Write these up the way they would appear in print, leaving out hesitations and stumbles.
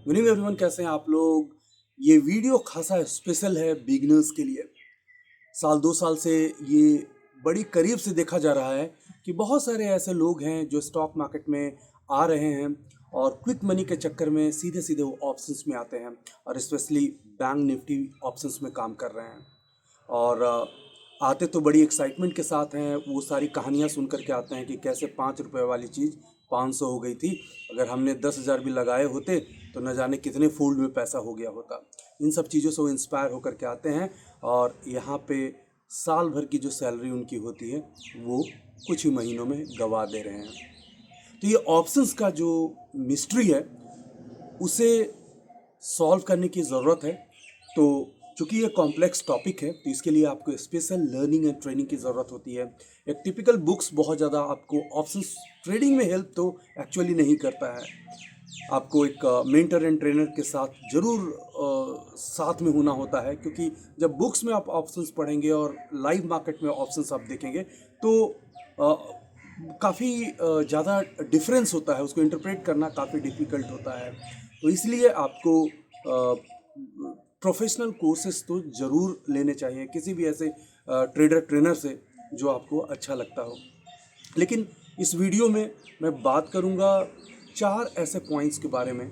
Good evening everyone, कैसे हैं आप लोग। ये वीडियो खासा स्पेशल है बिगिनर्स के लिए। साल 2 साल से ये बड़ी करीब से देखा जा रहा है कि बहुत सारे ऐसे लोग हैं जो स्टॉक मार्केट में आ रहे हैं और क्विक मनी के चक्कर में सीधे सीधे वो ऑप्शंस में आते हैं और स्पेशली बैंक निफ्टी ऑप्शंस में काम कर रहे हैं। और आते तो बड़ी एक्साइटमेंट के साथ हैं, वो सारी कहानियाँ सुन कर के आते हैं कि कैसे 5 रुपए वाली चीज़ 500 हो गई थी, अगर हमने 10,000 भी लगाए होते तो न जाने कितने फोल्ड में पैसा हो गया होता। इन सब चीज़ों से वो इंस्पायर होकर के आते हैं और यहाँ पे साल भर की जो सैलरी उनकी होती है वो कुछ ही महीनों में गंवा दे रहे हैं। तो ये ऑप्शंस का जो मिस्ट्री है उसे सॉल्व करने की ज़रूरत है। तो चूंकि ये कॉम्प्लेक्स टॉपिक है तो इसके लिए आपको स्पेशल लर्निंग एंड ट्रेनिंग की ज़रूरत होती है। एक टिपिकल बुक्स बहुत ज़्यादा आपको ऑप्शंस ट्रेडिंग में हेल्प तो एक्चुअली नहीं करता है। आपको एक मेंटर एंड ट्रेनर के साथ ज़रूर साथ में होना होता है, क्योंकि जब बुक्स में आप ऑप्शंस पढ़ेंगे और लाइव मार्केट में ऑप्शंस आप देखेंगे तो काफ़ी ज़्यादा डिफरेंस होता है, उसको इंटरप्रेट करना काफ़ी डिफ़िकल्ट होता है। तो इसलिए आपको प्रोफेशनल कोर्सेज तो ज़रूर लेने चाहिए किसी भी ऐसे ट्रेडर ट्रेनर से जो आपको अच्छा लगता हो। लेकिन इस वीडियो में मैं बात करूंगा 4 ऐसे पॉइंट्स के बारे में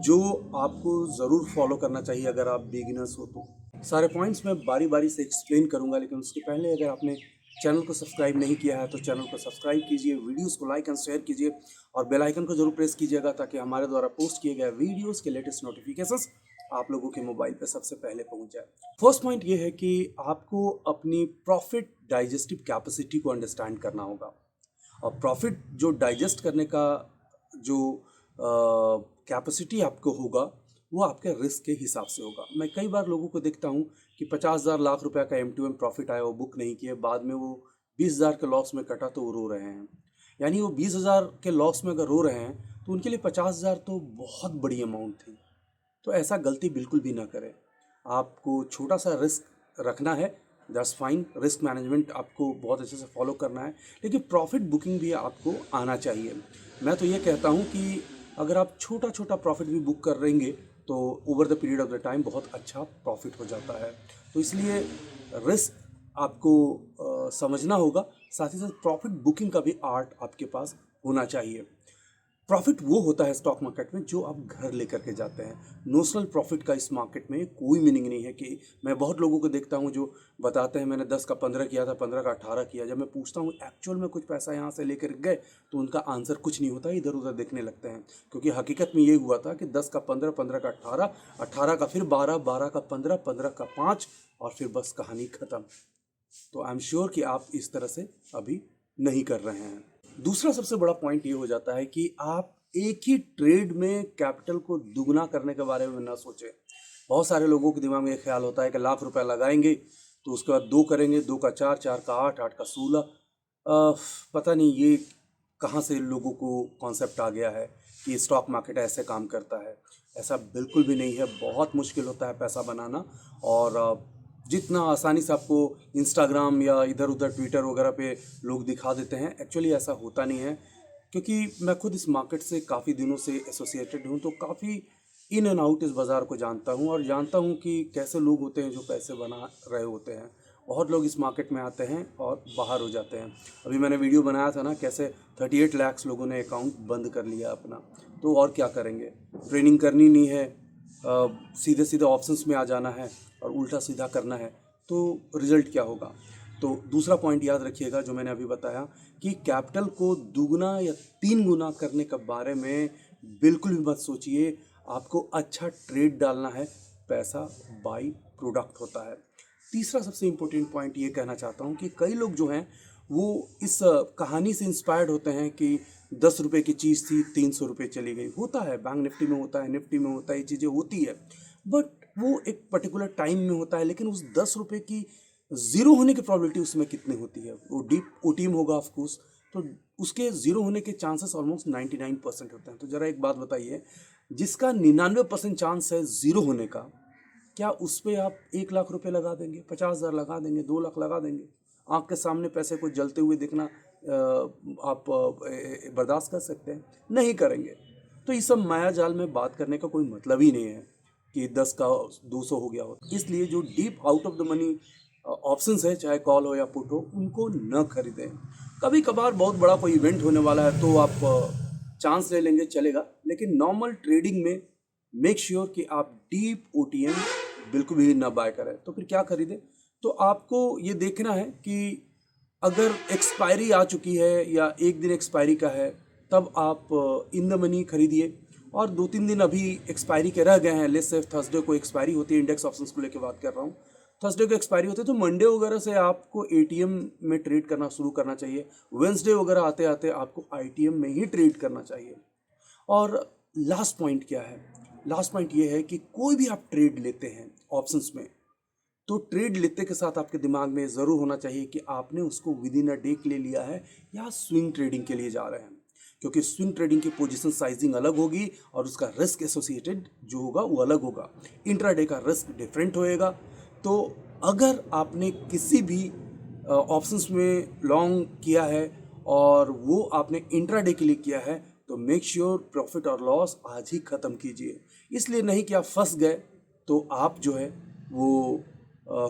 जो आपको ज़रूर फॉलो करना चाहिए अगर आप बिगिनर्स हो तो। सारे पॉइंट्स मैं बारी बारी से एक्सप्लेन करूंगा, लेकिन उसके पहले अगर आपने चैनल को सब्सक्राइब नहीं किया है तो चैनल को सब्सक्राइब कीजिए, वीडियोस को लाइक एंड शेयर कीजिए और बेल आइकन को जरूर प्रेस कीजिएगा ताकि हमारे द्वारा पोस्ट किए गए वीडियोस के लेटेस्ट नोटिफिकेशंस आप लोगों के मोबाइल पर सबसे पहले पहुंच जाए। फर्स्ट पॉइंट ये है कि आपको अपनी प्रॉफिट डाइजेस्टिव कैपेसिटी को अंडरस्टैंड करना होगा। और प्रॉफिट जो डाइजेस्ट करने का जो कैपेसिटी आपको होगा वो आपके रिस्क के हिसाब से होगा। मैं कई बार लोगों को देखता हूँ कि 50,000 लाख रुपए का M2M प्रॉफिट आया, वो बुक नहीं किए, बाद में वो 20,000 के लॉस में कटा तो वो रो रहे हैं। यानी वो 20,000 के लॉस में अगर रो रहे हैं तो उनके लिए 50,000 तो बहुत बड़ी अमाउंट थी। तो ऐसा गलती बिल्कुल भी ना करें। आपको छोटा सा रिस्क रखना है, दैट्स फाइन। रिस्क मैनेजमेंट आपको बहुत अच्छे से फॉलो करना है, लेकिन प्रॉफिट बुकिंग भी आपको आना चाहिए। मैं तो ये कहता हूँ कि अगर आप छोटा छोटा प्रॉफिट भी बुक कर रहेंगे तो over the period of the time बहुत अच्छा प्रॉफिट हो जाता है। तो इसलिए रिस्क आपको समझना होगा, साथ ही साथ प्रॉफिट बुकिंग का भी आर्ट आपके पास होना चाहिए। प्रॉफिट वो होता है स्टॉक मार्केट में जो आप घर लेकर के जाते हैं। नोशनल प्रॉफिट का इस मार्केट में कोई मीनिंग नहीं है। कि मैं बहुत लोगों को देखता हूँ जो बताते हैं मैंने 10 का 15 किया था, 15 का 18 किया। जब मैं पूछता हूँ एक्चुअल में कुछ पैसा यहाँ से लेकर गए तो उनका आंसर कुछ नहीं होता, इधर उधर देखने लगते हैं। क्योंकि हकीकत में ये हुआ था कि 10 का 15, 15 का 18, 18 का फिर 12, 12 का 15, 15 का 5 और फिर बस कहानी ख़त्म। तो आई एम श्योर कि आप इस तरह से अभी नहीं कर रहे हैं। दूसरा सबसे बड़ा पॉइंट ये हो जाता है कि आप एक ही ट्रेड में कैपिटल को दुगना करने के बारे में ना सोचें। बहुत सारे लोगों के दिमाग में ये ख्याल होता है कि लाख रुपए लगाएंगे तो उसके बाद 2 करेंगे, 2 का 4, 4 का 8, 8 का 16। पता नहीं ये कहाँ से लोगों को कॉन्सेप्ट आ गया है कि स्टॉक मार्केट ऐसे काम करता है। ऐसा बिल्कुल भी नहीं है। बहुत मुश्किल होता है पैसा बनाना। और जितना आसानी से आपको इंस्टाग्राम या इधर उधर ट्विटर वगैरह पे लोग दिखा देते हैं, एक्चुअली ऐसा होता नहीं है। क्योंकि मैं खुद इस मार्केट से काफ़ी दिनों से एसोसिएटेड हूँ, तो काफ़ी इन एंड आउट इस बाज़ार को जानता हूँ और जानता हूँ कि कैसे लोग होते हैं जो पैसे बना रहे होते हैं। बहुत लोग इस मार्केट में आते हैं और बाहर हो जाते हैं। अभी मैंने वीडियो बनाया था ना, कैसे 38 लाख लोगों ने अकाउंट बंद कर लिया अपना। तो और क्या करेंगे, ट्रेनिंग करनी नहीं है, सीधे सीधे ऑप्शंस में आ जाना है और उल्टा सीधा करना है, तो रिजल्ट क्या होगा। तो दूसरा पॉइंट याद रखिएगा जो मैंने अभी बताया कि कैपिटल को दुगना या 3 गुना करने के बारे में बिल्कुल भी मत सोचिए। आपको अच्छा ट्रेड डालना है, पैसा बाई प्रोडक्ट होता है। तीसरा सबसे इम्पोर्टेंट पॉइंट ये कहना चाहता हूँ कि कई लोग जो हैं वो इस कहानी से इंस्पायर्ड होते हैं कि 10 रुपए की चीज़ थी 300 रुपये चली गई। होता है, बैंक निफ्टी में होता है, निफ्टी में होता है, ये चीज़ें होती है। बट वो एक पर्टिकुलर टाइम में होता है, लेकिन उस 10 रुपये की ज़ीरो होने की प्रॉबिलिटी उसमें कितनी होती है। वो डीप ओटीएम होगा ऑफकोर्स, तो उसके ज़ीरो होने के चांसेस ऑलमोस्ट 99% होते हैं। तो ज़रा एक बात बताइए, जिसका 99% चांस है ज़ीरो होने का, क्या उस पर आप 1 लाख रुपए लगा देंगे, 50,000 लगा देंगे, 2 लाख लगा देंगे? आँख के सामने पैसे को जलते हुए देखना आप बर्दाश्त कर सकते हैं? नहीं करेंगे। तो इस सब माया जाल में बात करने का कोई मतलब ही नहीं है कि 10 का 200 हो गया हो। इसलिए जो deep out of the money options है, चाहे कॉल हो या पुट हो, उनको न खरीदें। कभी कभार बहुत बड़ा कोई इवेंट होने वाला है तो आप चांस ले लेंगे, चलेगा, लेकिन नॉर्मल ट्रेडिंग में मेक श्योर कि आप डीप ओटीएम बिल्कुल भी ना बाय करें। तो फिर क्या खरीदें? तो आपको ये देखना है कि अगर एक्सपायरी आ चुकी है या एक दिन एक्सपायरी का है, तब आप इन द मनी खरीदिए। और 2-3 दिन अभी एक्सपायरी के रह गए हैं, लेट्स से थर्सडे को एक्सपायरी होती है, इंडेक्स ऑप्शंस को लेकर बात कर रहा हूँ, थर्सडे को एक्सपायरी होती है, तो मंडे वगैरह से आपको एटीएम में ट्रेड करना शुरू करना चाहिए। वेंसडे वगैरह आते आते आपको आईटीएम में ही ट्रेड करना चाहिए। और लास्ट पॉइंट क्या है? लास्ट पॉइंट ये है कि कोई भी आप ट्रेड लेते हैं ऑप्शंस में, तो ट्रेड लेते के साथ आपके दिमाग में ज़रूर होना चाहिए कि आपने उसको विद इन अ डे के लिए लिया है या स्विंग ट्रेडिंग के लिए जा रहे हैं, क्योंकि स्विंग ट्रेडिंग की पोजीशन साइजिंग अलग होगी और उसका रिस्क एसोसिएटेड जो होगा वो अलग होगा। इंट्राडे का रिस्क डिफरेंट होएगा। तो अगर आपने किसी भी ऑप्शंस में लॉन्ग किया है और वो आपने इंट्राडे के लिए किया है, तो मेक श्योर प्रॉफिट और लॉस आज ही ख़त्म कीजिए। इसलिए नहीं कि आप फंस गए तो आप जो है वो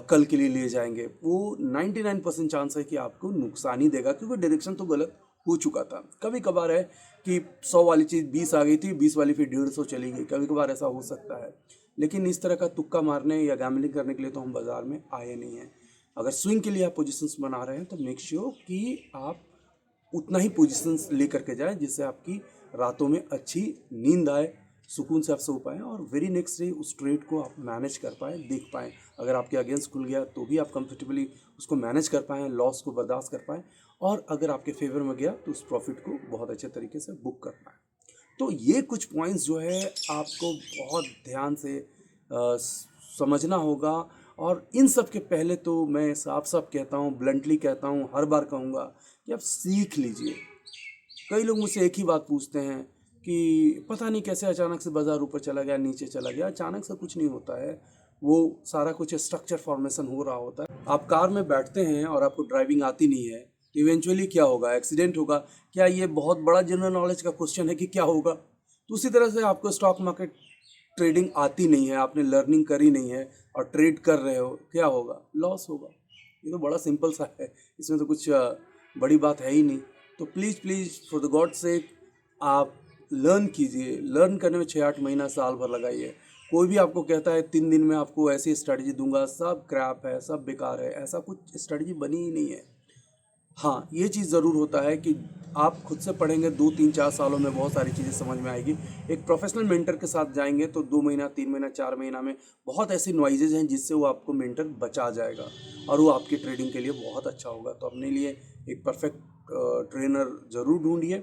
कल के लिए ले जाएंगे, वो 99% चांस है कि आपको नुकसान ही देगा, क्योंकि डायरेक्शन तो गलत हो चुका था। कभी कभार है कि 100 वाली चीज़ 20 आ गई थी, 20 वाली फिर 150 चली गई, कभी कभार ऐसा हो सकता है। लेकिन इस तरह का तुक्का मारने या गैम्बलिंग करने के लिए तो हम बाज़ार में आए नहीं हैं। अगर स्विंग के लिए आप पोजीशंस बना रहे हैं तो मेक श्योर कि आप उतना ही पोजीशंस लेकर के जाएं जिससे आपकी रातों में अच्छी नींद आए, सुकून से आप सो पाएँ और वेरी नेक्स्ट डे उस ट्रेड को आप मैनेज कर पाएँ, देख पाएँ। अगर आपके अगेंस्ट खुल गया तो भी आप कंफर्टेबली उसको मैनेज कर पाएँ, लॉस को बर्दाश्त कर पाएँ, और अगर आपके फेवर में गया तो उस प्रॉफिट को बहुत अच्छे तरीके से बुक कर पाएँ। तो ये कुछ पॉइंट्स जो है आपको बहुत ध्यान से समझना होगा। और इन सब के पहले तो मैं साफ साफ कहता हूँ, ब्लंटली कहता हूँ, हर बार कहूँगा कि आप सीख लीजिए। कई लोग मुझसे एक ही बात पूछते हैं कि पता नहीं कैसे अचानक से बाज़ार ऊपर चला गया, नीचे चला गया। अचानक से कुछ नहीं होता है, वो सारा कुछ स्ट्रक्चर फॉर्मेशन हो रहा होता है। आप कार में बैठते हैं और आपको ड्राइविंग आती नहीं है, तो इवेंचुअली क्या होगा? एक्सीडेंट होगा। क्या ये बहुत बड़ा जनरल नॉलेज का क्वेश्चन है कि क्या होगा? तो उसी तरह से आपको स्टॉक मार्केट ट्रेडिंग आती नहीं है, आपने लर्निंग करी नहीं है और ट्रेड कर रहे हो, क्या होगा? लॉस होगा। ये तो बड़ा सिंपल सा है, इसमें तो कुछ बड़ी बात है ही नहीं। तो please please for the God sake आप लर्न कीजिए। लर्न करने में 6-8 महीना, साल भर लगाइए। कोई भी आपको कहता है 3 दिन में आपको ऐसी स्ट्रेटजी दूंगा, सब क्रैप है, सब बेकार है, ऐसा कुछ स्ट्रेटजी बनी ही नहीं है। हाँ, ये चीज़ ज़रूर होता है कि आप खुद से पढ़ेंगे 2-3-4 सालों में बहुत सारी चीज़ें समझ में आएगी। एक प्रोफेशनल मेंटर के साथ जाएंगे तो 2 महीना, 3 महीना, 4 महीना में बहुत ऐसी नॉइजेज हैं जिससे वो आपको मेंटर बचा जाएगा और वो आपकी ट्रेडिंग के लिए बहुत अच्छा होगा। तो अपने लिए एक परफेक्ट ट्रेनर ज़रूर ढूंढिए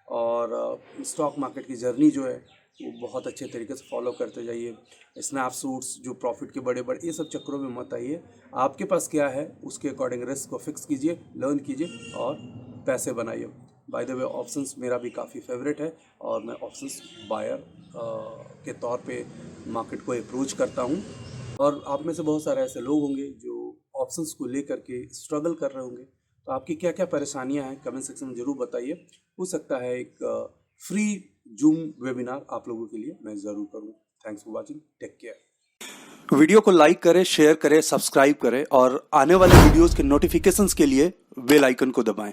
और स्टॉक मार्केट की जर्नी जो है वो बहुत अच्छे तरीके से फॉलो करते जाइए। स्नैपशॉट्स जो प्रॉफिट के बड़े बड़े, ये सब चक्करों में मत आइए। आपके पास क्या है उसके अकॉर्डिंग रिस्क को फिक्स कीजिए, लर्न कीजिए और पैसे बनाइए। बाय द वे ऑप्शंस मेरा भी काफ़ी फेवरेट है और मैं ऑप्शंस बायर के तौर पे मार्केट को अप्रोच करता हूँ। और आप में से बहुत सारे ऐसे लोग होंगे जो ऑप्शंस को लेकर के स्ट्रगल कर रहे होंगे। तो आपकी क्या क्या परेशानियां हैं कमेंट सेक्शन में ज़रूर बताइए। हो सकता है एक फ्री जूम वेबिनार आप लोगों के लिए मैं ज़रूर करूँ। Thanks for watching, take care. Video को लाइक करें, शेयर करें, सब्सक्राइब करें और आने वाले वीडियोस के नोटिफिकेशंस के लिए बेल आइकन को दबाएं।